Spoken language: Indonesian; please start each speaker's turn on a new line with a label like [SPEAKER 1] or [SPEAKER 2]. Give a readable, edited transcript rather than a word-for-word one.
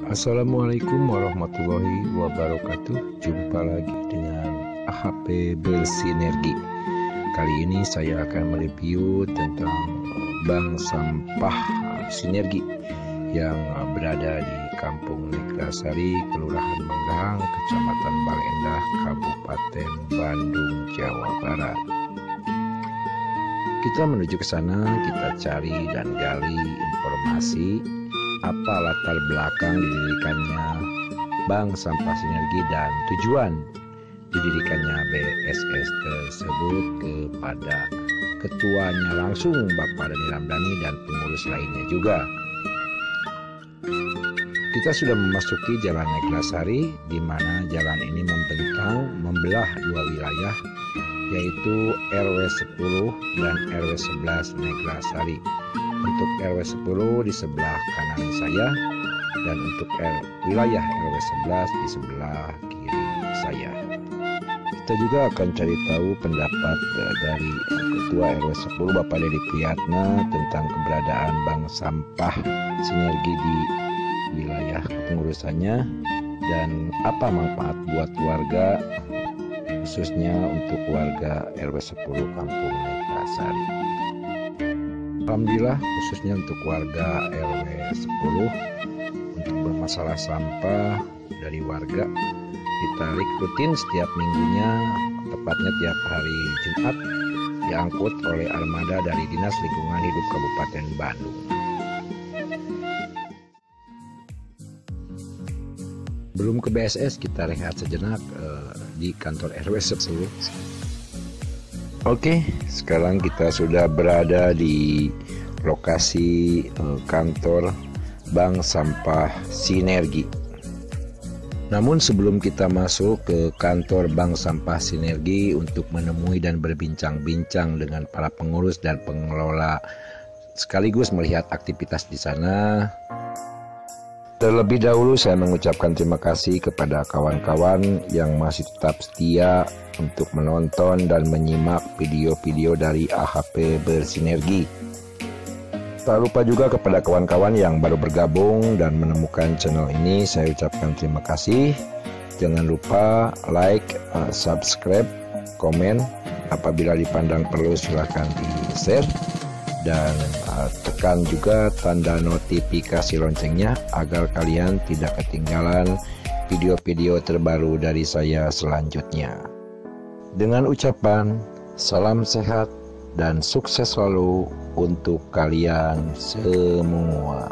[SPEAKER 1] Assalamualaikum warahmatullahi wabarakatuh. Jumpa lagi dengan AHP Bersinergi. Kali ini saya akan mereview tentang bank sampah sinergi yang berada di Kampung Neglasari, Kelurahan Manggahan, Kecamatan Balendah, Kabupaten Bandung, Jawa Barat. Kita menuju ke sana, kita cari dan gali informasi apa latar belakang didirikannya Bank Sampah Sinergi dan tujuan didirikannya BSS tersebut kepada ketuanya langsung Bapak Dani Ramdhani dan pengurus lainnya juga. Kita sudah memasuki Jalan Neglasari, di mana jalan ini membelah dua wilayah, yaitu RW 10 dan RW 11 Neglasari. Untuk RW 10 di sebelah kanan saya, dan untuk wilayah RW 11 di sebelah kiri saya. Kita juga akan cari tahu pendapat dari Ketua RW 10 Bapak Dedi Priyatna tentang keberadaan Bank Sampah Sinergi di wilayah kepengurusannya dan apa manfaat buat warga, khususnya untuk warga RW 10 Kampung Neglasari. Alhamdulillah, khususnya untuk warga RW 10 untuk bermasalah sampah dari warga ditarik rutin setiap minggunya, tepatnya tiap hari Jumat, diangkut oleh armada dari Dinas Lingkungan Hidup Kabupaten Bandung. Belum ke BSS, kita rehat sejenak di kantor RW 10. Oke, sekarang kita sudah berada di lokasi kantor Bank Sampah Sinergi. Namun sebelum kita masuk ke kantor Bank Sampah Sinergi untuk menemui dan berbincang-bincang dengan para pengurus dan pengelola sekaligus melihat aktivitas di sana, terlebih dahulu saya mengucapkan terima kasih kepada kawan-kawan yang masih tetap setia untuk menonton dan menyimak video-video dari AHP Bersinergi. Tak lupa juga kepada kawan-kawan yang baru bergabung dan menemukan channel ini, saya ucapkan terima kasih. Jangan lupa like, subscribe, komen. Apabila dipandang perlu silahkan di-share. Dan tekan juga tanda notifikasi loncengnya agar kalian tidak ketinggalan video-video terbaru dari saya selanjutnya. Dengan ucapan salam sehat dan sukses selalu untuk kalian semua.